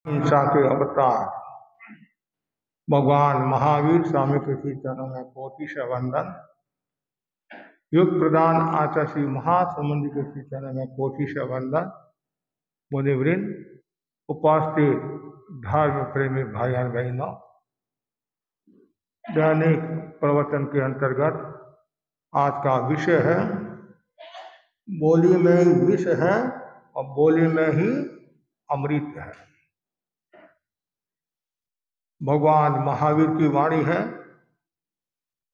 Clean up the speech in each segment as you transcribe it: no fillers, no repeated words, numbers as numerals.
हिंसा के अवतार भगवान महावीर स्वामी के श्री चरणों में कोटि से वंदन। युग प्रदान आचार्य श्री महासमुंद के श्री चरणों में कोटि से वंदन। मुनिवृंद, उपस्थित धर्म प्रेमी भाई बहनों, दैनिक प्रवचन के अंतर्गत आज का विषय है बोली में ही विष है और बोली में ही अमृत है। भगवान महावीर की वाणी है,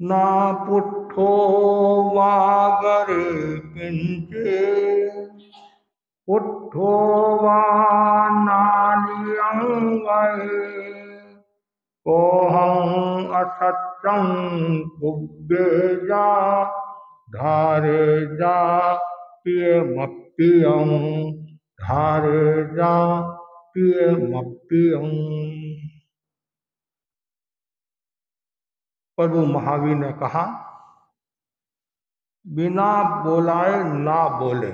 ना पुट्ठो वागरे किंचे पुट्ठो वा नालियंगे कोहं असत्यं कुब्बे जा धारे जा पियमप्पियं धारे जा पियमप्पियं। प्रभु महावीर ने कहा, बिना बोलाए ना बोले,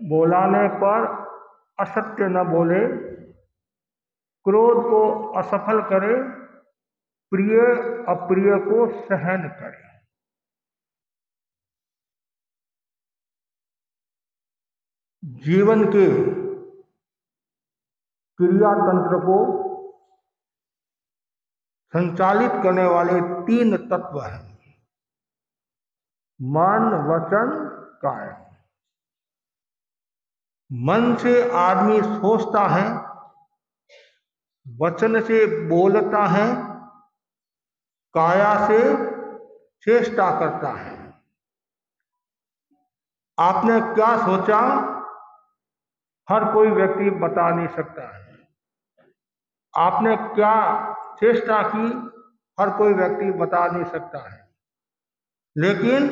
बोलाने पर असत्य न बोले, क्रोध को असफल करे, प्रिय अप्रिय को सहन करे। जीवन के क्रिया तंत्र को संचालित करने वाले तीन तत्व हैं, मन, वचन, काया। मन से आदमी सोचता है, वचन से बोलता है, काया से चेष्टा करता है। आपने क्या सोचा हर कोई व्यक्ति बता नहीं सकता है। आपने क्या चेष्टा की हर कोई व्यक्ति बता नहीं सकता है। लेकिन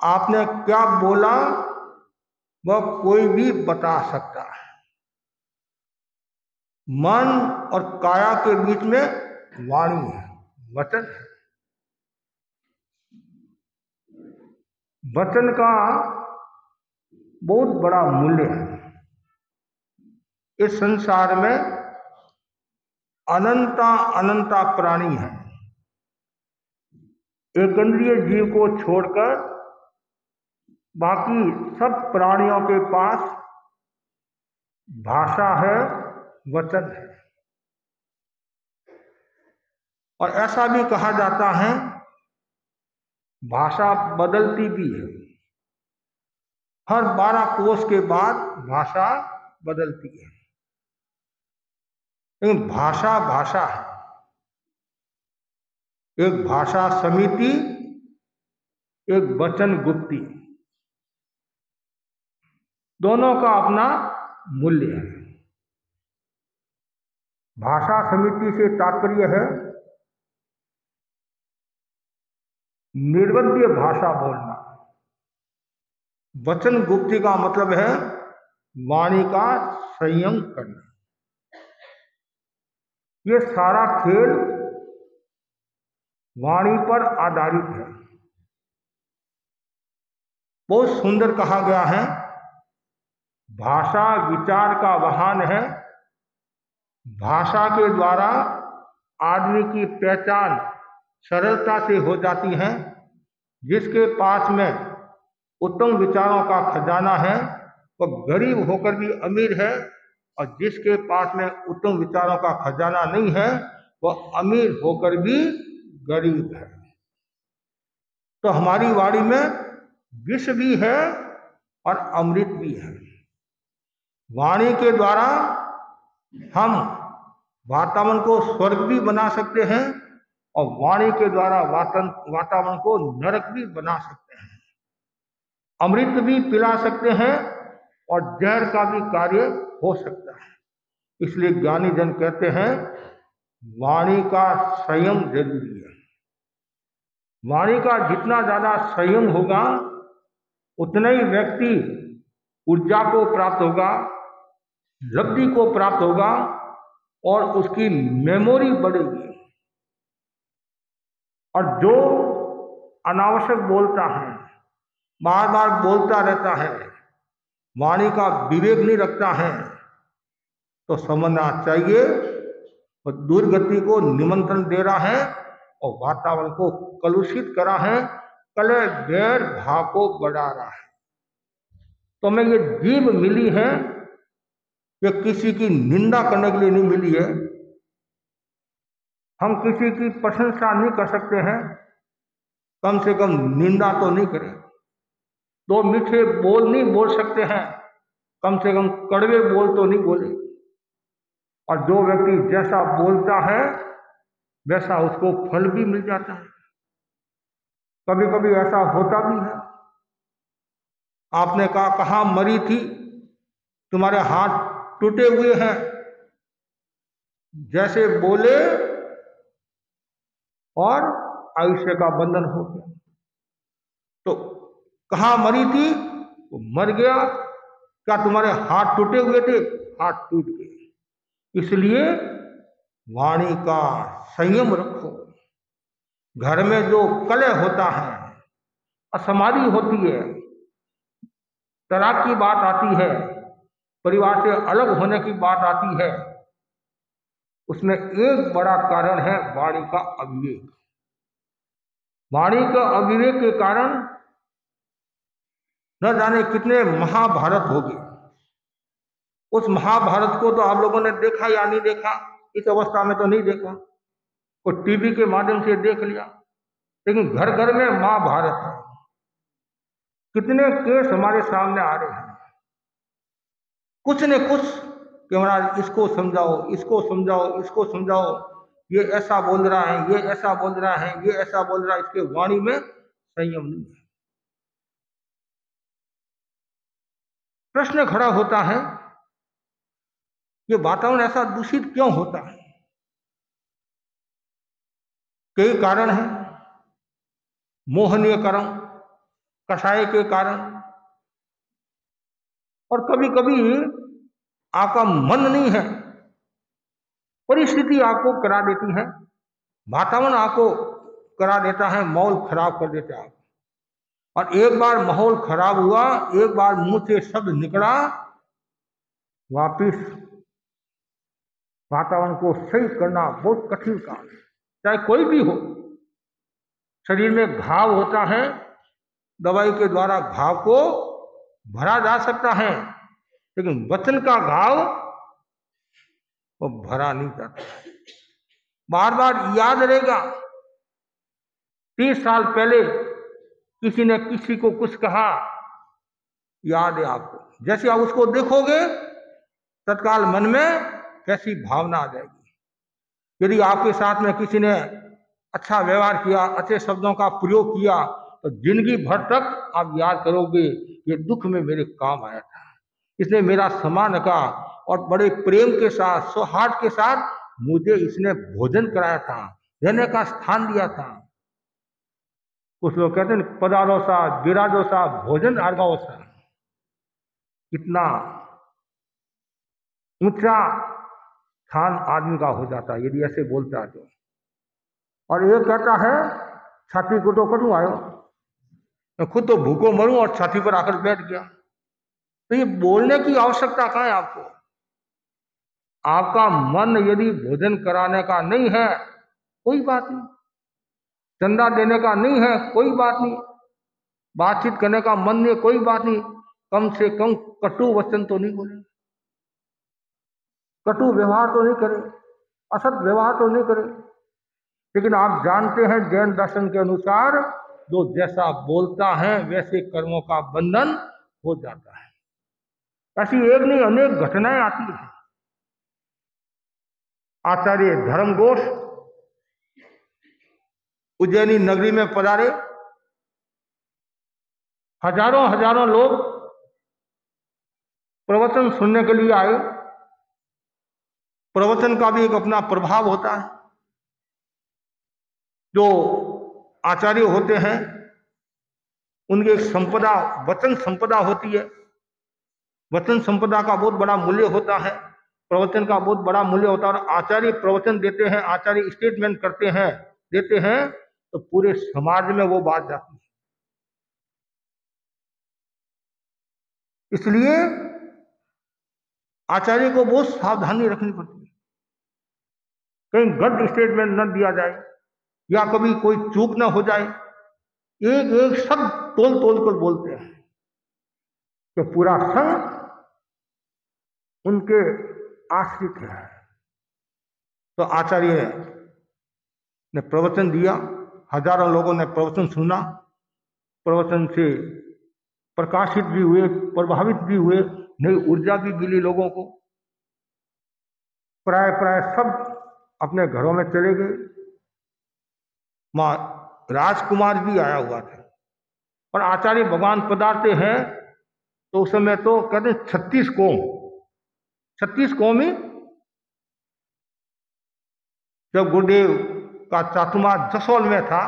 आपने क्या बोला वह कोई भी बता सकता है। मन और काया के बीच में वाणी है, वचन है। वचन का बहुत बड़ा मूल्य है। इस संसार में अनंता प्राणी है। एकंद्रीय जीव को छोड़कर बाकी सब प्राणियों के पास भाषा है, वचन है। और ऐसा भी कहा जाता है भाषा बदलती भी है। हर 12 कोस के बाद भाषा बदलती है। लेकिन भाषा भाषा है। एक भाषा समिति, एक वचन गुप्ती, दोनों का अपना मूल्य है। भाषा समिति से तात्पर्य है निर्वध्य भाषा बोलना। वचन गुप्ती का मतलब है वाणी का संयम करना। ये सारा खेल वाणी पर आधारित है। बहुत सुंदर कहा गया है, भाषा विचार का वाहन है। भाषा के द्वारा आदमी की पहचान सरलता से हो जाती है। जिसके पास में उत्तम विचारों का खजाना है वह गरीब होकर भी अमीर है, और जिसके पास में उत्तम विचारों का खजाना नहीं है वह अमीर होकर भी गरीब है। तो हमारी वाणी में विष भी है और अमृत भी है। वाणी के द्वारा हम वातावरण को स्वर्ग भी बना सकते हैं और वाणी के द्वारा वातावरण को नरक भी बना सकते हैं। अमृत भी पिला सकते हैं और जहर का भी कार्य हो सकता है। इसलिए ज्ञानी जन कहते हैं वाणी का संयम जरूरी है। वाणी का जितना ज्यादा संयम होगा उतना ही व्यक्ति ऊर्जा को प्राप्त होगा, लब्धि को प्राप्त होगा और उसकी मेमोरी बढ़ेगी। और जो अनावश्यक बोलता है, बार बार बोलता रहता है, वाणी का विवेक नहीं रखता है, तो समझना चाहिए वो दुर्गति को निमंत्रण दे रहा है और वातावरण को कलुषित करा है, कलह गैर भाव को बढ़ा रहा है। तो हमें ये जीभ मिली है, ये किसी की निंदा करने के लिए नहीं मिली है। हम किसी की प्रशंसा नहीं कर सकते हैं, कम से कम निंदा तो नहीं करें। दो मीठे बोल नहीं बोल सकते हैं, कम से कम कड़वे बोल तो नहीं बोले। और जो व्यक्ति जैसा बोलता है वैसा उसको फल भी मिल जाता है। कभी कभी ऐसा होता भी है। आपने कहा कहाँ मरी थी, तुम्हारे हाथ टूटे हुए हैं, जैसे बोले और आयुष्य का बंधन हो गया। तो कहाँ मरी थी, वो मर गया। क्या तुम्हारे हाथ टूटे हुए थे? हाथ टूट गए। इसलिए वाणी का संयम रखो। घर में जो कलह होता है, असमाधि होती है, तलाक की बात आती है, परिवार से अलग होने की बात आती है, उसमें एक बड़ा कारण है वाणी का अविवेक। वाणी का अविवेक के कारण न जाने कितने महाभारत हो गए। उस महाभारत को तो आप लोगों ने देखा या नहीं देखा, इस अवस्था में तो नहीं देखा, कोई टीवी के माध्यम से देख लिया, लेकिन घर घर में महाभारत है। कितने केस हमारे सामने आ रहे हैं, कुछ न कुछ कि महाराज इसको समझाओ, इसको समझाओ, इसको समझाओ, ये ऐसा बोल रहा है, ये ऐसा बोल रहा है, ये ऐसा बोल रहा है, इसके वाणी में संयम नहीं है। प्रश्न खड़ा होता है ये वातावरण ऐसा दूषित क्यों होता है? कई कारण है। मोहनीय कारण, कषाय के कारण, और कभी कभी आपका मन नहीं है, परिस्थिति आपको करा देती है, वातावरण आपको करा देता है, माहौल खराब कर देता है। और एक बार माहौल खराब हुआ, एक बार मुंह से शब्द निकला, वापिस वातावरण को सही करना बहुत कठिन काम है। चाहे कोई भी हो, शरीर में घाव होता है, दवाई के द्वारा घाव को भरा जा सकता है, लेकिन वचन का घाव वो भरा नहीं जाता। बार बार याद रहेगा। 30 साल पहले किसी ने किसी को कुछ कहा, याद है आपको। जैसे आप उसको देखोगे, तत्काल मन में कैसी भावना आ जाएगी। यदि आपके साथ में किसी ने अच्छा व्यवहार किया, अच्छे शब्दों का प्रयोग किया, तो जिंदगी भर तक आप याद करोगे, ये दुख में मेरे काम आया था, इसने मेरा सम्मान रखा और बड़े प्रेम के साथ, सौहार्द के साथ मुझे इसने भोजन कराया था, रहने का स्थान दिया था। कुछ लोग कहते हैं पधारो सा, विराजो सा, भोजन आर्गाओ सा। कितना ऊंचा स्थान आदमी का हो जाता है यदि ऐसे बोलता है तो। और ये कहता है छाती को तो कटू आयो, मैं खुद तो भूखों मरूं और छाती पर आकर बैठ गया। तो ये बोलने की आवश्यकता कहाँ है आपको? आपका मन यदि भोजन कराने का नहीं है, कोई बात नहीं, चंदा देने का नहीं है, कोई बात नहीं, बातचीत करने का मन नहीं, कोई बात नहीं, कम से कम कटु वचन तो नहीं बोले, कटु व्यवहार तो नहीं करे, असत व्यवहार तो नहीं करे। लेकिन आप जानते हैं जैन दर्शन के अनुसार जो जैसा बोलता है वैसे कर्मों का बंधन हो जाता है। ऐसी एक नहीं अनेक घटनाएं आती हैं। आचार्य धर्मघोष उज्जैनी नगरी में पधारे, हजारों हजारों लोग प्रवचन सुनने के लिए आए। प्रवचन का भी एक अपना प्रभाव होता है। जो आचार्य होते हैं उनकी एक संपदा, वचन संपदा होती है। वचन संपदा का बहुत बड़ा मूल्य होता है, प्रवचन का बहुत बड़ा मूल्य होता है। और आचार्य प्रवचन देते हैं, आचार्य स्टेटमेंट करते हैं, देते हैं, तो पूरे समाज में वो बात जाती है। इसलिए आचार्य को बहुत सावधानी रखनी पड़ती है, कहीं गलत स्टेटमेंट न दिया जाए या कभी कोई चूक न हो जाए। एक एक शब्द तोल तोल कर बोलते हैं कि पूरा संघ उनके आश्रित है। तो आचार्य ने प्रवचन दिया, हजारों लोगों ने प्रवचन सुना, प्रवचन से प्रकाशित भी हुए, प्रभावित भी हुए, नई ऊर्जा भी मिली लोगों को। प्राय प्राय सब अपने घरों में चले गए। मां राजकुमार भी आया हुआ था और आचार्य भगवान पधारते हैं तो उस समय तो कहते 36 कौम ही, जब गुरुदेव का चातुर्मास जसोल में था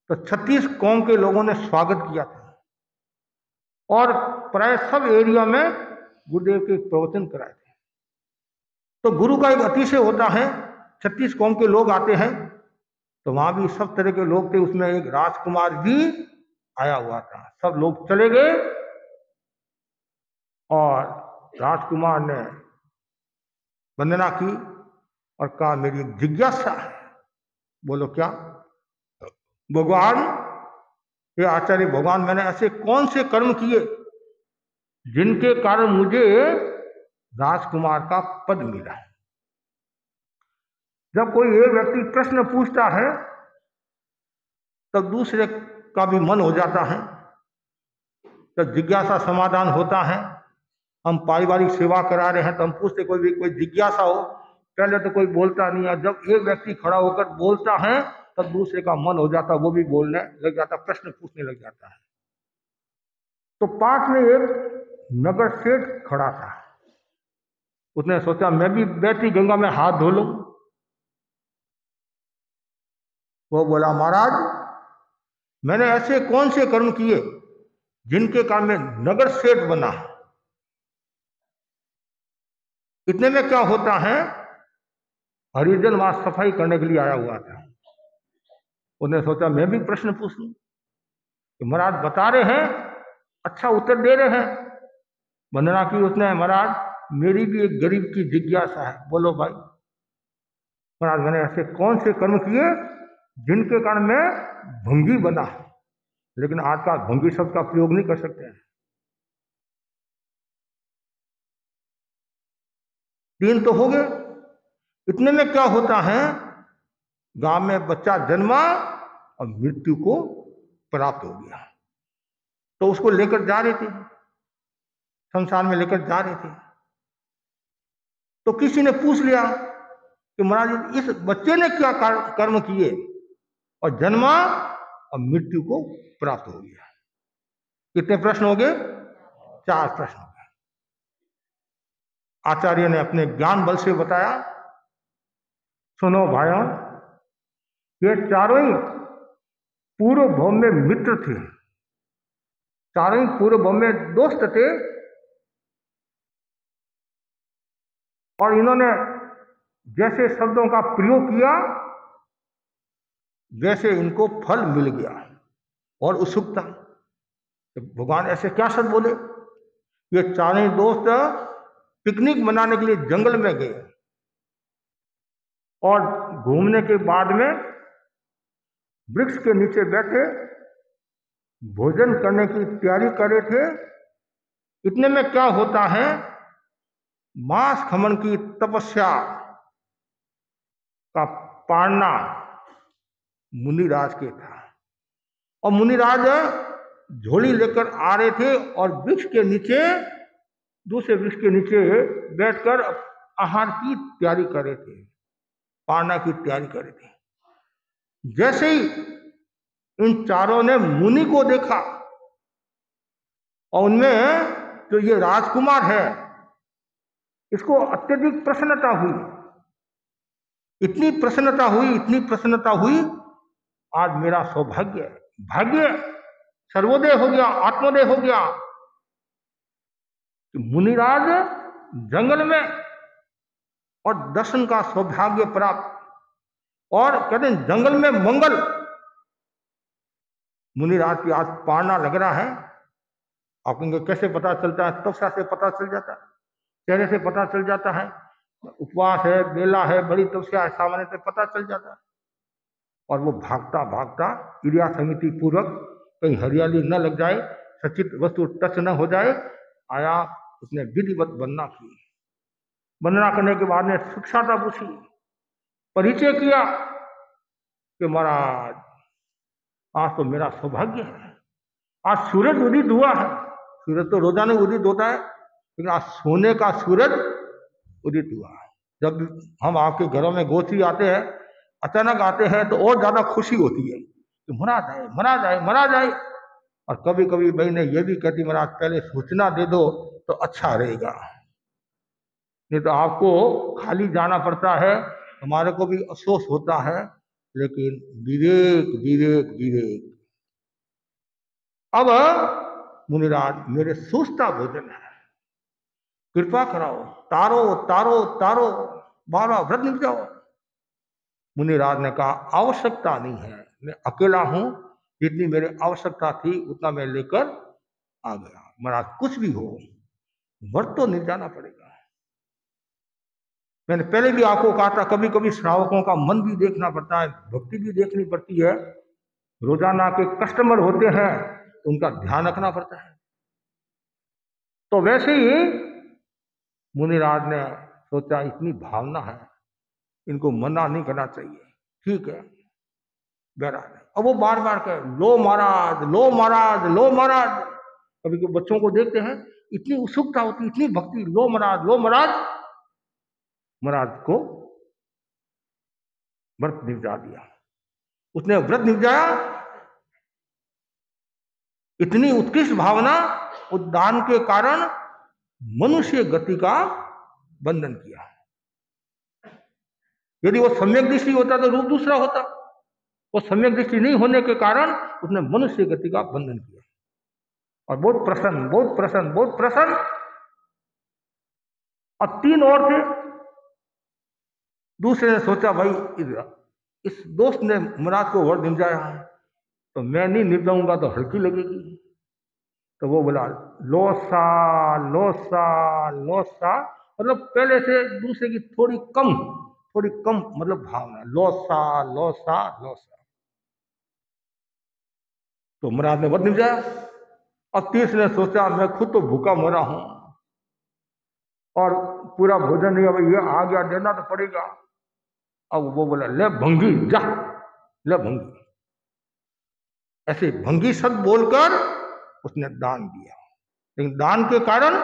तो 36 कौम के लोगों ने स्वागत किया था और प्राय सब एरिया में गुरुदेव के प्रवचन कराए थे। तो गुरु का एक अतिशय होता है, 36 कौम के लोग आते हैं तो वहां भी सब तरह के लोग थे, उसमें एक राजकुमार भी आया हुआ था। सब लोग चले गए और राजकुमार ने वंदना की और कहा मेरी एक जिज्ञासा है। बोलो क्या? भगवान, ये आचार्य भगवान, मैंने ऐसे कौन से कर्म किए जिनके कारण मुझे राजकुमार का पद मिला? जब कोई एक व्यक्ति प्रश्न पूछता है तब दूसरे का भी मन हो जाता है, तब जिज्ञासा समाधान होता है। हम पारिवारिक सेवा करा रहे हैं तो हम पूछते, कोई जिज्ञासा हो, पहले तो कोई बोलता नहीं है। जब एक व्यक्ति खड़ा होकर बोलता है तब दूसरे का मन हो जाता, वो भी बोलने लग जाता, प्रश्न पूछने लग जाता है। तो पास में एक नगर सेठ खड़ा था, उसने सोचा मैं भी बैठी गंगा में हाथ धो लूं। वो बोला महाराज, मैंने ऐसे कौन से कर्म किए जिनके कारण मैं नगर सेठ बना? इतने में क्या होता है, हरिजन वहां सफाई करने के लिए आया हुआ था। उसने सोचा मैं भी प्रश्न पूछ लूं। तो महाराज बता रहे हैं, अच्छा उत्तर दे रहे हैं। वंदना की उसने, महाराज मेरी भी एक गरीब की जिज्ञासा है। बोलो भाई। महाराज मैंने ऐसे कौन से कर्म किए जिनके कारण मैं भंगी बना? लेकिन आज का भंगी शब्द का प्रयोग नहीं कर सकते हैं। 3 तो हो गए। इतने में क्या होता है, गांव में बच्चा जन्मा और मृत्यु को प्राप्त हो गया। तो उसको लेकर जा रहे थे, शमशान में लेकर जा रहे थे। तो किसी ने पूछ लिया कि महाराज इस बच्चे ने क्या कर्म किए और जन्मा और मृत्यु को प्राप्त हो गया? कितने प्रश्न हो गए? 4 प्रश्न हो गए। आचार्य ने अपने ज्ञान बल से बताया, सुनो भाइयों, ये चारों ही पूर्व भव में मित्र थे, चारों ही पूर्व भव में दोस्त थे और इन्होंने जैसे शब्दों का प्रयोग किया वैसे इनको फल मिल गया। और उत्सुकता, तो भगवान ऐसे क्या शब्द बोले? ये चारों ही दोस्त पिकनिक मनाने के लिए जंगल में गए और घूमने के बाद में वृक्ष के नीचे बैठे भोजन करने की तैयारी कर रहे थे। इतने में क्या होता है, मांस खमन की तपस्या का पारना मुनिराज के था और मुनिराज झोली लेकर आ रहे थे और वृक्ष के नीचे, दूसरे वृक्ष के नीचे बैठकर आहार की तैयारी कर रहे थे, पारना की तैयारी कर रहे थे। जैसे ही इन चारों ने मुनि को देखा और उनमें जो ये राजकुमार है इसको अत्यधिक प्रसन्नता हुई, इतनी प्रसन्नता हुई, इतनी प्रसन्नता हुई, आज मेरा सौभाग्य, भाग्य सर्वोदय हो गया, आत्मोदय हो गया। मुनिराज जंगल में और दर्शन का सौभाग्य प्राप्त, और कहते हैं जंगल में मंगल। मुनिराज की आज पारना लग रहा है। आप कहेंगे कैसे पता चलता है? तपस्या से पता चल जाता है। चेहरे से पता चल जाता है, उपवास है, बेला है, बड़ी तपस्या है, सामान्य से पता चल जाता है। और वो भागता भागता क्रिया समिति पूर्वक, कहीं हरियाली न लग जाए, सचित वस्तु टच न हो जाए, आया। उसने विधिवत वंदना की। वंदना करने के बाद ने शिक्षाता पूछी, परिचय किया कि महाराज आज तो मेरा सौभाग्य है, आज सूरज उदित हुआ है। सूरज तो रोजाना उदित होता है, लेकिन आज सोने का सूरज उदित हुआ है। जब हम आपके घरों में गोत्री आते हैं, अचानक आते हैं, तो और ज्यादा खुशी होती है कि मरा जाए, मरा जाए, मरा जाए। और कभी कभी बहने ये भी कहती, महाराज पहले सूचना दे दो तो अच्छा रहेगा, नहीं तो आपको खाली जाना पड़ता है, हमारे को भी अफसोस होता है। लेकिन विवेक, विवेक, विवेक। अब मुनिराज मेरे सूचता भोजन है, कृपा कराओ, तारो तारो तारो, बार बार व्रत निभ जाओ। मुनिराज ने कहा आवश्यकता नहीं है, मैं अकेला हूं, जितनी मेरी आवश्यकता थी उतना मैं लेकर आ गया। महाराज कुछ भी हो, व्रत तो नहीं जाना पड़ेगा। मैंने पहले भी आपको कहा था, कभी कभी श्रावकों का मन भी देखना पड़ता है, भक्ति भी देखनी पड़ती है। रोजाना के कस्टमर होते हैं तो उनका ध्यान रखना पड़ता है। तो वैसे ही मुनिराज ने सोचा इतनी भावना है, इनको मना नहीं करना चाहिए, ठीक है बहरहाल। अब वो बार बार कहे लो महाराज, लो महाराज, लो महाराज। कभी कभी बच्चों को देखते हैं, इतनी उत्सुकता होती, इतनी भक्ति, लो महाराज, लो महाराज। महाराज को व्रत निपजा दिया, उसने व्रत निपजाया। इतनी उत्कृष्ट भावना, उद्दान के कारण मनुष्य गति का बंधन किया। यदि वो सम्यक दृष्टि होता तो रूप दूसरा होता। वो सम्यक दृष्टि नहीं होने के कारण उसने मनुष्य गति का बंधन किया। और बहुत प्रसन्न, बहुत प्रसन्न, बहुत प्रसन्न। और 3 और थे। दूसरे ने सोचा भाई इस दोस्त ने महाराज को वर निपजाया है, तो मैं नहीं निपजाऊंगा तो हल्की लगेगी। तो वो बोला लोसा लोसा लोसा, मतलब पहले से दूसरे की थोड़ी कम मतलब भावना, लोसा लोसा लोसा। तो महाराज ने व्रत निपजाया। अब तीसरे ने सोचा मैं खुद तो भूखा मरा हूं और पूरा भोजन नहीं, अब ये आ गया, देना तो पड़ेगा। अब वो बोला ले भंगी, जा ले भंगी। ऐसे भंगी शब्द बोलकर उसने दान दिया, लेकिन दान के कारण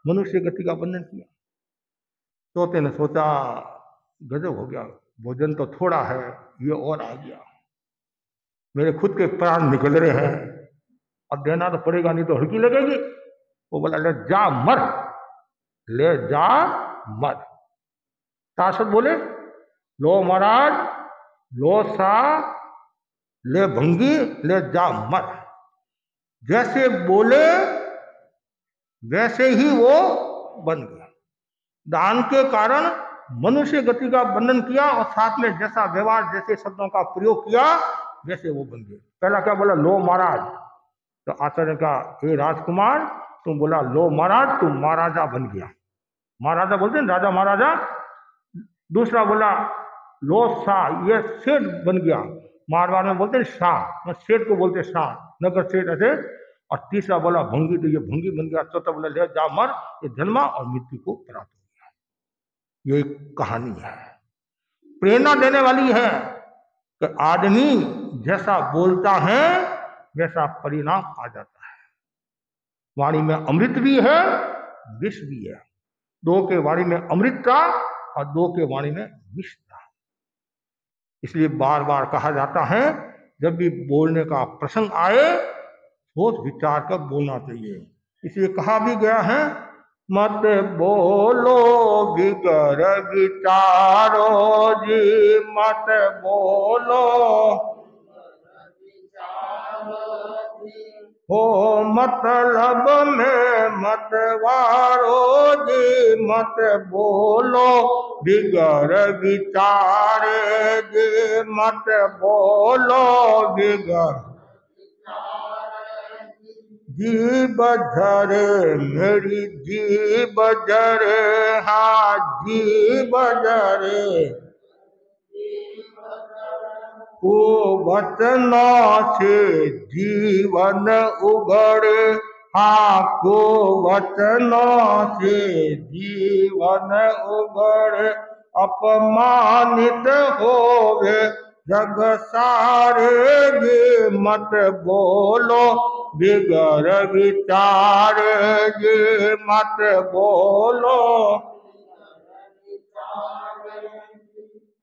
मनुष्य गति का बंधन किया। चौथे ने सोचा गजब हो गया, भोजन तो थोड़ा है, ये और आ गया, मेरे खुद के प्राण निकल रहे हैं, अब देना तो पड़ेगा, नहीं तो हल्की लगेगी। वो बोला ले जा मर, ले जा मर। शासक बोले लो महाराज, लो सा, ले भंगी, ले जा मर। जैसे बोले वैसे ही वो बन गया। दान के कारण मनुष्य गति का बंधन किया, और साथ में जैसा व्यवहार, जैसे शब्दों का प्रयोग किया, वैसे वो बन गए। पहला क्या बोला लो महाराज, तो आचार्य का हे राजकुमार, तुम बोला लो महाराज, तुम महाराजा बन गया। महाराजा बोलते हैं राजा महाराजा। दूसरा बोला लो शाह, ये सेठ बन गया। मारवाड़ में बोलते हैं शाह, सेठ को बोलते शाह, नगर सेठ ऐसे। और तीसरा बोला भंगी, तो ये भंगी बन गया। चौथा बोला ले जा मर, ये जन्मा और मृत्यु को प्राप्त हो गया। ये एक कहानी है, प्रेरणा देने वाली है कि आदमी जैसा बोलता है वैसा परिणाम आ जाता है। वाणी में अमृत भी है, विष भी है। 2 के वाणी में अमृत था और 2 के वाणी में विष था। इसलिए बार बार कहा जाता है जब भी बोलने का प्रसंग आए सोच विचार कर बोलना चाहिए। इसलिए कहा भी गया है मत बोलो बिगर विचारो जी, मत बोलो हो मतलब में मतवारो जी, मत बोलो बिगर विचारे जी, मत बोलो बिगर जीभ झरे मेरी जीभ झरे, हाँ जीभ झरे, को वचनों से जीवन उगड़े, हाँ को वचनों से जीवन उगड़े, अपमानित होवे जग सारे, ये मत बोलो बिगर विचार, ये मत बोलो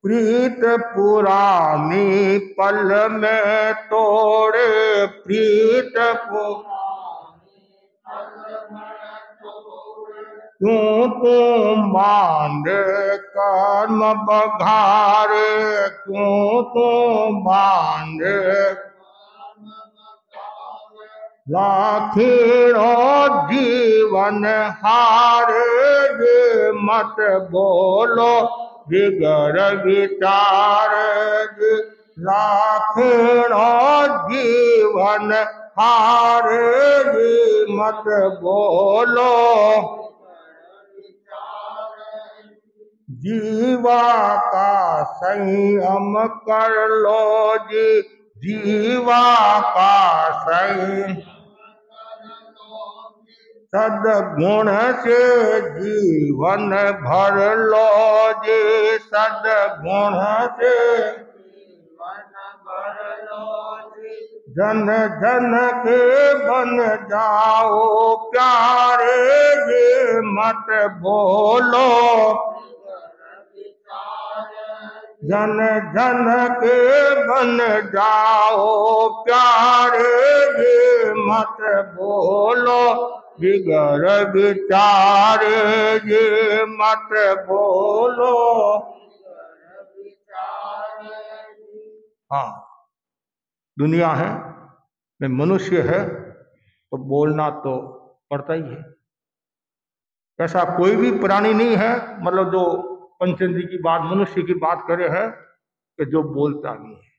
प्रीत पुरानी पल में तोड़े, प्रीत क्यों तुम बांधे कर्म बघारे, क्यों तुम बांधे लाखियों जीवन हारे, ये मत बोलो बिगर विचार, लाखियों जीवन हारे, ये मत बोलो जीवा का संयम कर लो जी, जीवा का संयम, सद्गुण से जीवन भर लो जी, सद्गुण से जन जन के बन जाओ प्यारे, ये मत बोलो जन जन के बन जाओ प्यारे, ये मत बोलो बिगर विचार, ये मत बोलो। हाँ, दुनिया है में मनुष्य है तो बोलना तो पड़ता ही है। ऐसा कोई भी प्राणी नहीं है, मतलब जो पंचेंद्रिय की बात, मनुष्य की बात करे है कि जो बोलता नहीं है।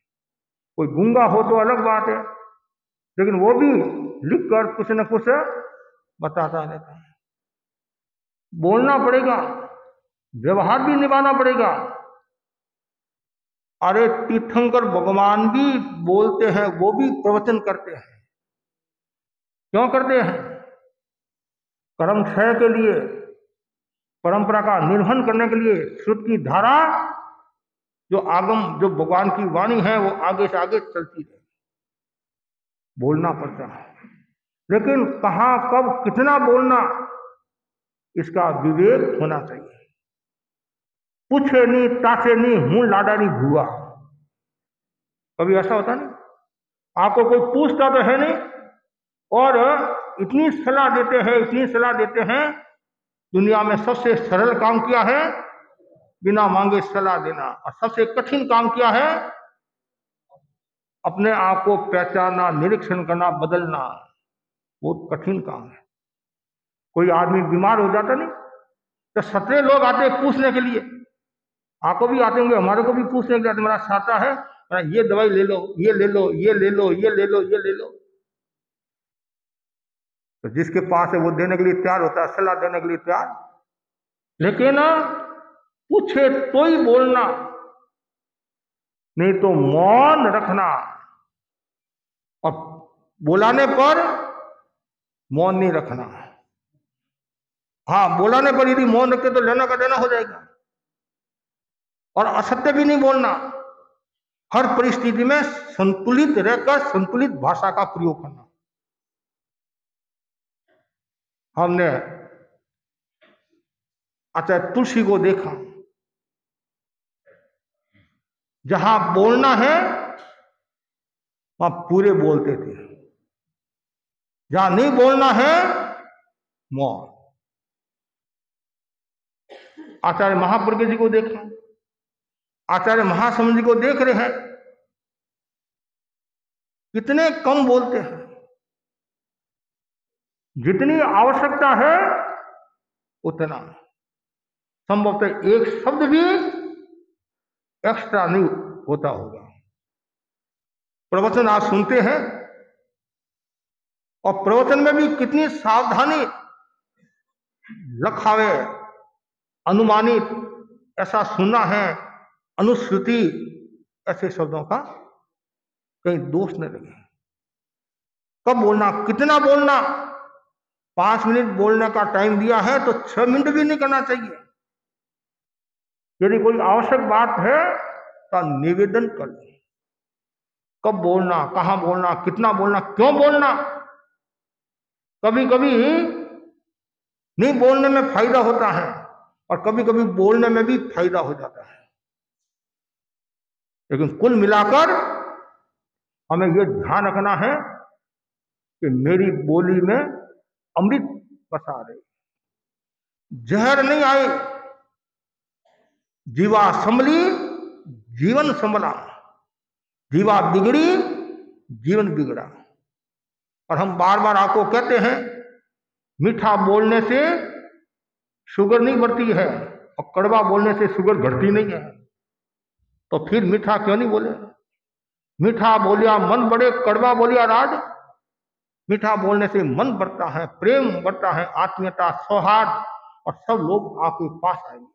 कोई गूंगा हो तो अलग बात है, लेकिन वो भी लिख कर कुछ न कुछ बताता रहता है। बोलना पड़ेगा, व्यवहार भी निभाना पड़ेगा। अरे तीर्थंकर भगवान भी बोलते हैं, वो भी प्रवचन करते हैं। क्यों करते हैं? कर्म क्षय के लिए, परंपरा का निर्वहन करने के लिए, श्रुत की धारा जो आगम, जो भगवान की वाणी है, वो आगे से आगे चलती है। बोलना पड़ता है, लेकिन कहां, कब, कितना बोलना, इसका विवेक होना चाहिए। पूछे नहीं, तासे नहीं, हूं लाडा नहीं भुआ। कभी ऐसा होता नहीं, आपको कोई पूछता तो है नहीं और इतनी सलाह देते हैं, इतनी सलाह देते हैं। दुनिया में सबसे सरल काम किया है बिना मांगे सलाह देना, और सबसे कठिन काम किया है अपने आप को पहचानना, निरीक्षण करना, बदलना। बहुत कठिन काम है। कोई आदमी बीमार हो जाता नहीं तो 17 लोग आते पूछने के लिए। आपको भी आते होंगे, हमारे को भी पूछने के लिए मेरा छाता है, ये दवाई ले लो, ये ले लो, ये ले लो, ये ले लो, ये ले लो। तो जिसके पास है वो देने के लिए तैयार होता है, सलाह देने के लिए तैयार। लेकिन पूछे तो ही बोलना, नहीं तो मौन रखना। और बुलाने पर मौन नहीं रखना। हाँ, बुलाने पर यदि मौन रखे तो लेना का देना हो जाएगा। और असत्य भी नहीं बोलना। हर परिस्थिति में संतुलित रहकर संतुलित भाषा का प्रयोग करना। हमने आचार्य तुलसी को देखा, जहां बोलना है वहां पूरे बोलते थे, जहां नहीं बोलना है मौन। आचार्य महाप्रज्ञ जी को देखा, आचार्य महासमुद्र जी को देख रहे हैं, कितने कम बोलते हैं। जितनी आवश्यकता है उतना, संभवतः एक शब्द भी एक्स्ट्रा नहीं होता होगा। प्रवचन आज सुनते हैं, और प्रवचन में भी कितनी सावधानी लखावे, अनुमानित, ऐसा सुना है, अनुश्रुति, ऐसे शब्दों का कहीं दोष न लगे। कब बोलना, कितना बोलना, 5 मिनट बोलने का टाइम दिया है तो 6 मिनट भी नहीं करना चाहिए। यदि कोई आवश्यक बात है तो निवेदन कर ले। कब बोलना, कहां बोलना, कितना बोलना, क्यों बोलना। कभी कभी नहीं बोलने में फायदा होता है और कभी कभी बोलने में भी फायदा हो जाता है, लेकिन कुल मिलाकर हमें यह ध्यान रखना है कि मेरी बोली में अमृत बसा रहे, जहर नहीं आए। जीवा संभली जीवन संभला, जीवा बिगड़ी जीवन बिगड़ा। और हम बार बार आपको कहते हैं, मीठा बोलने से शुगर नहीं बढ़ती है और कड़वा बोलने से शुगर घटती नहीं है। तो फिर मीठा क्यों नहीं बोले। मीठा बोलिया मन बढ़े, कड़वा बोलिया राज। मीठा बोलने से मन बढ़ता है, प्रेम बढ़ता है, आत्मीयता, सौहार्द, और सब लोग आपके पास आएंगे।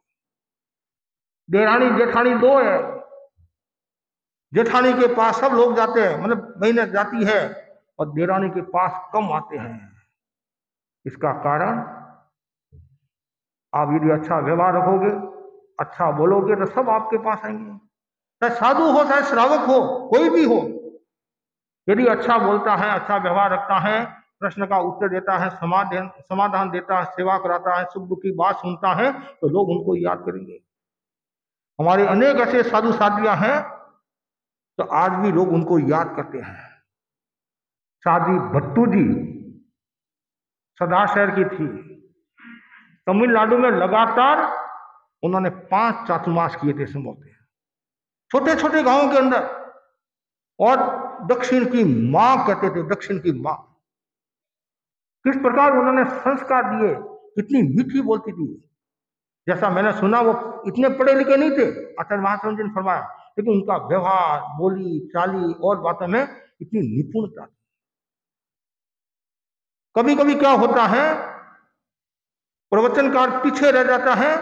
देरानी जेठानी 2 है, जेठानी के पास सब लोग जाते हैं, मतलब बहनें जाती है, और देरानी के पास कम आते हैं। इसका कारण, आप यदि अच्छा व्यवहार रखोगे, अच्छा बोलोगे, तो सब आपके पास आएंगे। चाहे साधु हो, चाहे श्रावक हो, कोई भी हो, यदि अच्छा बोलता है, अच्छा व्यवहार रखता है, प्रश्न का उत्तर देता है, समाधान देता है, सेवा कराता है, सुख दुख की बात सुनता है, तो लोग उनको याद करेंगे। हमारे अनेक ऐसे साधु साधियां हैं तो आज भी लोग उनको याद करते हैं। साधी भट्टू जी सदाशहर की थी, तमिलनाडु में लगातार उन्होंने 5 चातुर्मास किए थे संभवतः, छोटे छोटे गांवों के अंदर। और दक्षिण की मां कहते थे, दक्षिण की मां। किस प्रकार उन्होंने संस्कार दिए, कितनी मीठी बोलती थी। जैसा मैंने सुना, वो इतने पढ़े लिखे नहीं थे, आचार्य महास्वामी जी ने फरमाया, लेकिन उनका व्यवहार, बोली चाली और बातों में इतनी निपुणता थी। कभी कभी क्या होता है, प्रवचनकार पीछे रह जाता है,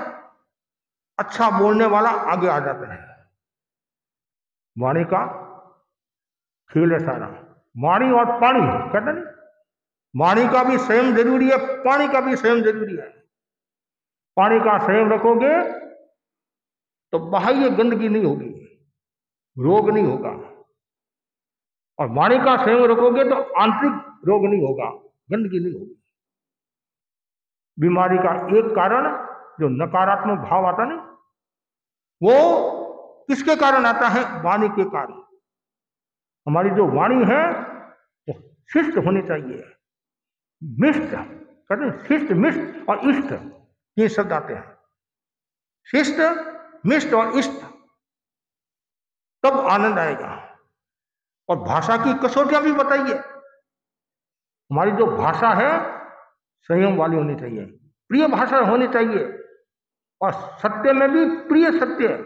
अच्छा बोलने वाला आगे आ जाता है। वाणी का खेल है सारा। वाणी और पानी कहते नहीं, वाणी का भी संयम जरूरी है, पानी का भी संयम जरूरी है। पानी का संयम रखोगे तो बाह्य गंदगी नहीं होगी, रोग नहीं होगा। और वाणी का संयम रखोगे तो आंतरिक रोग नहीं होगा, गंदगी नहीं होगी। बीमारी का एक कारण जो नकारात्मक भाव आता नहीं, वो किसके कारण आता है, वाणी के कारण। हमारी जो वाणी है वो शिष्ट होनी चाहिए, मिष्ट कहते हैं, शिष्ट, मिष्ट और इष्ट, ये शब्द आते हैं। शिष्ट, मिष्ट और इष्ट, तब आनंद आएगा। और भाषा की कसौटियां भी बताइए। हमारी जो भाषा है संयम वाली होनी चाहिए, प्रिय भाषा होनी चाहिए, और सत्य में भी प्रिय सत्य।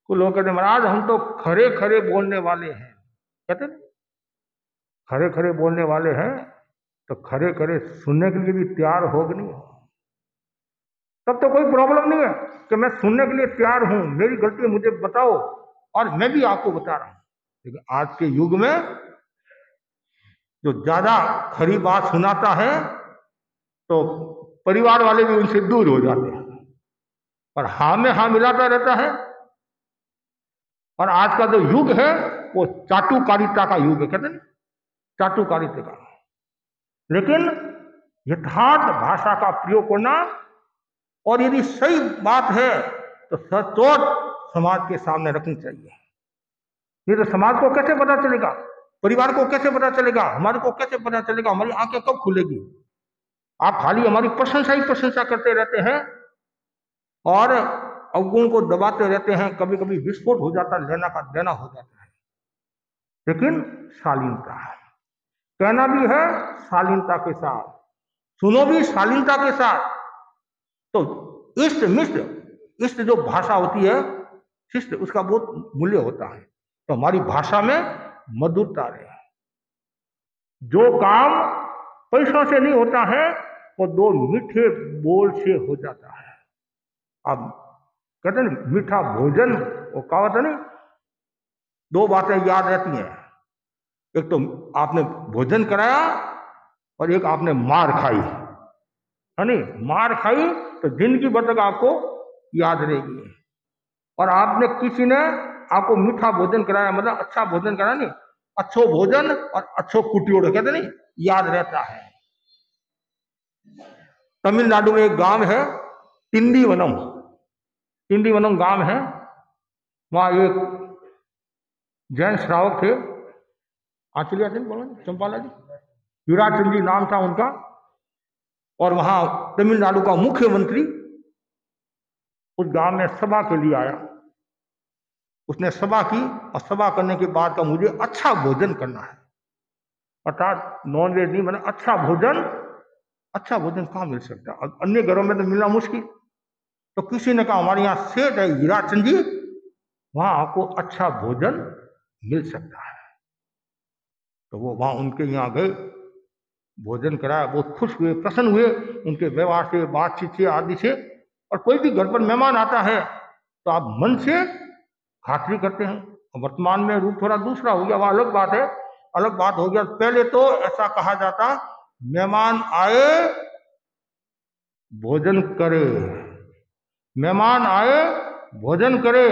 कुछ लोग कहते हैं, महाराज हम तो खरे खरे बोलने वाले हैं। कहते खरे खरे बोलने वाले हैं तो खरे खरे सुनने के लिए भी तैयार हो कि नहीं हो, तब तो कोई प्रॉब्लम नहीं है कि मैं सुनने के लिए तैयार हूं, मेरी गलती मुझे बताओ और मैं भी आपको बता रहा हूं। लेकिन आज के युग में जो ज्यादा खरी बात सुनाता है तो परिवार वाले भी उनसे दूर हो जाते हैं, और हाँ में हाँ मिलाता रहता है। और आज का जो युग है वो चाटुकारिता का युग है, कहते हैं चाटुकारिता का। लेकिन यथार्थ भाषा का प्रयोग करना, और यदि सही बात है तो सचोट समाज के सामने रखनी चाहिए। नहीं तो समाज को कैसे पता चलेगा, परिवार को कैसे पता चलेगा, हमारे को कैसे पता चलेगा, हमारी आंखें कब खुलेगी। आप खाली हमारी प्रशंसा ही प्रशंसा करते रहते हैं और अवगुण को दबाते रहते हैं, कभी कभी विस्फोट हो जाता, लेना का देना हो जाता है। लेकिन शालीनता, कहना भी है शालीनता के साथ, सुनो भी शालीनता के साथ। तो इष्ट मिष्ट, इष्ट जो भाषा होती है, शिष्ट उसका बहुत मूल्य होता है। तो हमारी भाषा में मधुरता रहे, जो काम पैसों से नहीं होता है वो दो मीठे बोल से हो जाता है। अब कहते हैं मीठा भोजन, वो कहावत है नहीं, दो बातें याद रहती हैं, एक तो आपने भोजन कराया और एक आपने मार खाई, है नहीं। मार खाई तो जिंदगी भर तक आपको याद रहेगी, और आपने किसी ने आपको मीठा भोजन कराया, मतलब अच्छा भोजन कराया नहीं, अच्छो भोजन और अच्छो कुटियोड़ कहते नहीं, याद रहता है। तमिलनाडु में एक गांव है तिंडीवनम, तिंडीवनम गांव है। वहां एक जैन श्रावक थे, आचलिया थे बोला चंपाला जी, हीराचंद जी नाम था उनका, और वहां तमिलनाडु का मुख्यमंत्री उस गांव में सभा के लिए आया। उसने सभा की, और सभा करने के बाद का मुझे अच्छा भोजन करना है, अर्थात नॉनवेज नहीं, मतलब अच्छा भोजन। अच्छा भोजन कहाँ मिल सकता है, अन्य घरों में तो मिलना मुश्किल। तो किसी ने कहा हमारे यहाँ सेठ है हीराचंद जी, वहां आपको अच्छा भोजन मिल सकता है। तो वो वहां उनके यहाँ गए, भोजन कराया, बहुत खुश हुए, प्रसन्न हुए उनके व्यवहार से, बातचीत से, आदि से। और कोई भी घर पर मेहमान आता है तो आप मन से खातिरी करते हैं। वर्तमान में रूप थोड़ा दूसरा हो गया, वह अलग बात है, अलग बात हो गया। पहले तो ऐसा कहा जाता मेहमान आए भोजन करे, मेहमान आए भोजन करे।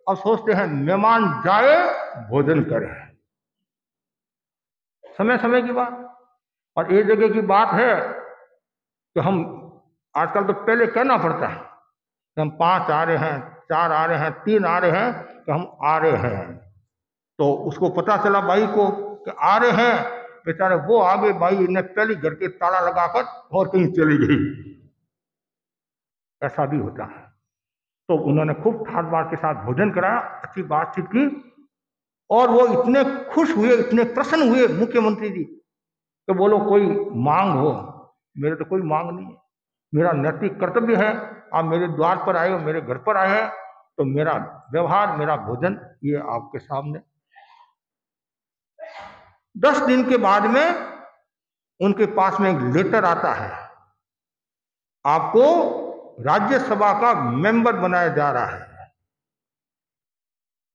अब सोचते हैं मेहमान जाए भोजन करे, समय समय की बात। और एक जगह की बात है कि हम आजकल तो पहले कहना पड़ता है कि हम 5 आ रहे हैं, 4 आ रहे हैं, 3 आ रहे हैं, कि हम आ रहे हैं। तो उसको पता चला बाई को कि आ रहे हैं, बेचारे वो आगे बाई ने पहले घर के ताला लगाकर और कहीं चली गई, ऐसा भी होता है। तो उन्होंने खूब ठाट बाट के साथ भोजन कराया, अच्छी बातचीत की, और वो इतने खुश हुए, इतने प्रसन्न हुए मुख्यमंत्री जी, तो बोलो कोई मांग हो। मेरे तो कोई मांग नहीं है, मेरा नैतिक कर्तव्य है, आप मेरे द्वार पर आए हो, मेरे घर पर आए हैं, तो मेरा व्यवहार, मेरा भोजन ये आपके सामने। 10 दिन के बाद में उनके पास में एक लेटर आता है, आपको राज्यसभा का मेंबर बनाया जा रहा है,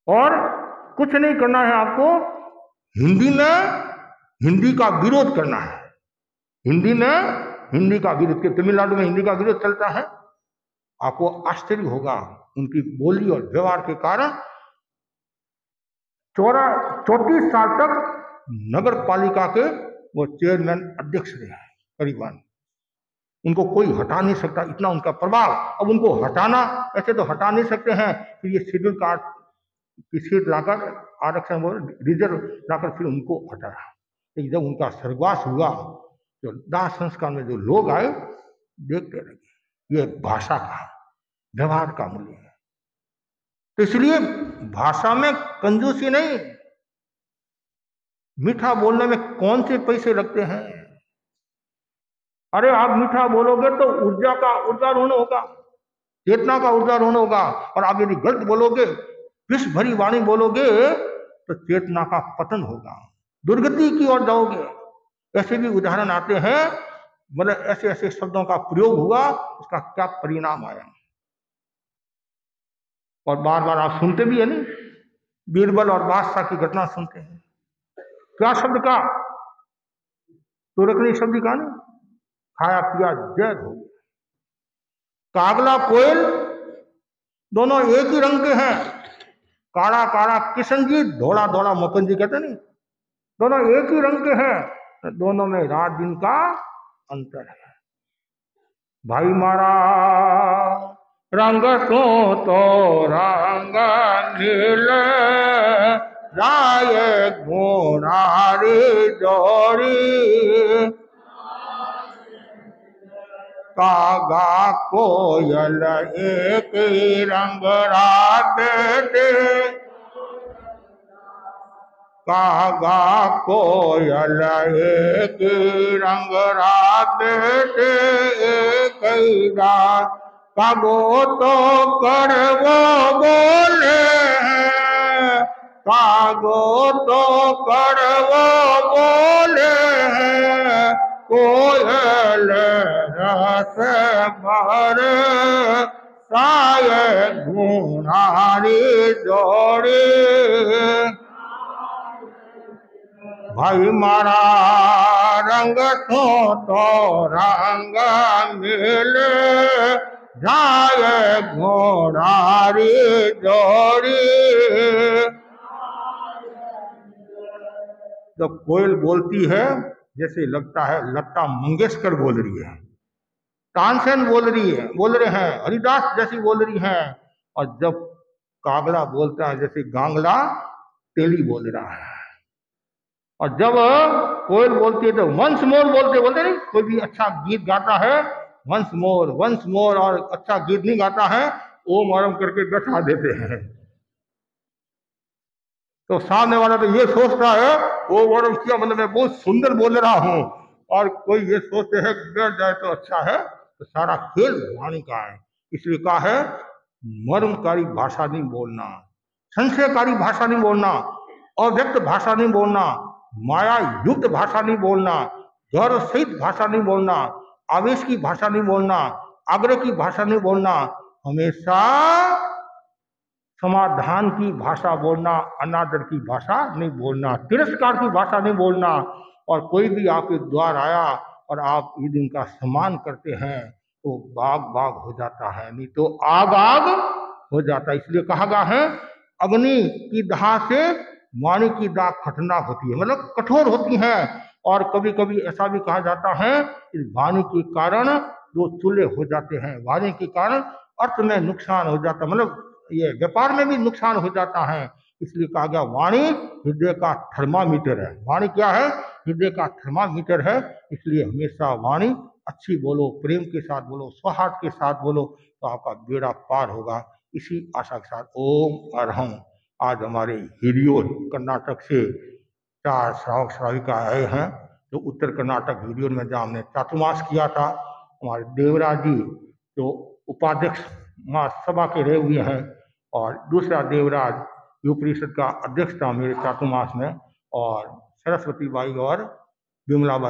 और कुछ नहीं करना है आपको, हिंदी में हिंदी का विरोध करना है, हिंदी में हिंदी का विरोध। तमिलनाडु में हिंदी का विरोध चलता है। आपको आश्चर्य होगा, उनकी बोली और व्यवहार के कारण 34 साल तक नगर पालिका के वो चेयरमैन, अध्यक्ष रहे करीबन। उनको कोई हटा नहीं सकता, इतना उनका प्रभाव। अब उनको हटाना, ऐसे तो हटा नहीं सकते हैं, फिर ये शेड्यूल कास्ट की सीट लाकर, आरक्षण रिजर्व लाकर फिर उनको हटाया। जब उनका स्वर्गवास हुआ, जो दाह संस्कार में जो लोग आए, देखते रहे ये भाषा का, व्यवहार का मूल्य है। तो इसलिए भाषा में कंजूसी नहीं, मीठा बोलने में कौन से पैसे लगते हैं। अरे आप मीठा बोलोगे तो ऊर्जा का ऊर्जारोहण होगा, चेतना का ऊर्जारोहण होगा। और आप यदि गलत बोलोगे, विष भरी वाणी बोलोगे, तो चेतना का पतन होगा, दुर्गति की ओर जाओगे। ऐसे भी उदाहरण आते हैं, मतलब ऐसे ऐसे शब्दों का प्रयोग हुआ, उसका क्या परिणाम आया। और बार बार आप सुनते भी है नहीं, बीरबल और बादशाह की घटना सुनते हैं। क्या शब्द का, तुरकनी शब्द का नहीं, खाया पिया जैद हो गया। कागला कोयल दोनों एक ही रंग के हैं, काला काला किशन जी, धोला धोला मकन जी, कहते नहीं, दोनों एक ही रंग के हैं, दोनों में रात दिन का अंतर है। भाई मारा रंग तो रंग नील, राय गुणारी जोड़ी, कागा कोयल एक ही रंग राधे, कागा कोयल एक ही रंग राधे, एक ही रात कागो तो कर वो बोले हैं, कागो तो कर वो बोले कोयल रस भर साये गुणारी जोड़ी। भाई मारा रंग तो रंग मिले जाए घोड़ारी जोड़ी। जब कोयल बोलती है जैसे लगता है लता मंगेशकर बोल रही है, तानसेन बोल रहे हैं, हरिदास जैसी बोल रही हैं। और जब कागड़ा बोलता है जैसे गांगला तेली बोल रहा है। और जब कोयल बोलती है तो वंस मोर बोलते नहीं, कोई भी अच्छा गीत गाता है वंस मोर, और अच्छा गीत नहीं गाता है ओम आरम करके बैठा देते हैं। तो सामने वाला तो ये सोचता है ओम आरम किया मतलब मैं बहुत सुंदर बोल रहा हूं, और कोई ये सोचते हैं बैठ जाए तो अच्छा है। तो सारा खेल वाणी का है। इसलिए कहा है मर्मकारी भाषा नहीं बोलना, संशयकारी भाषा नहीं बोलना, अव्यक्त भाषा नहीं बोलना, माया युक्त भाषा नहीं बोलना, गौरव सहित भाषा नहीं बोलना, आवेश की भाषा नहीं बोलना, आग्रह की भाषा नहीं बोलना, हमेशा समाधान की भाषा बोलना, अनादर की भाषा नहीं बोलना, तिरस्कार की भाषा नहीं बोलना। और कोई भी आपके द्वार आया और आप यदि उनका सम्मान करते हैं तो बाग बाग हो जाता है, नहीं तो आग आग हो जाता है। इसलिए कहा गया है अग्नि की दाह से वाणी की दाह खतरनाक होती है, मतलब कठोर होती है। और कभी कभी ऐसा भी कहा जाता है इस वाणी के कारण दो चूल्हे हो जाते हैं, वाणी के कारण अर्थ में नुकसान हो जाता है, मतलब ये व्यापार में भी नुकसान हो जाता है। इसलिए कहा गया वाणी हृदय का थर्मामीटर है। वाणी क्या है? हृदय का थर्मामीटर है। इसलिए हमेशा वाणी अच्छी बोलो, प्रेम के साथ बोलो, सौहार्द के साथ बोलो, तो आपका बेड़ा पार होगा। इसी आशा के साथ ओम अरहम। आज हमारे हिरियोर कर्नाटक से 4 श्रावक श्राविका आए हैं, जो उत्तर कर्नाटक हिरियोर में जहाँ हमने चातुर्मास किया था। हमारे देवराज जी जो उपाध्यक्ष महासभा के रहे हुए हैं, और दूसरा देवराज युव परिषद का अध्यक्ष था मेरे चातुर्मास में, और सरस्वती बाई और विमला बाई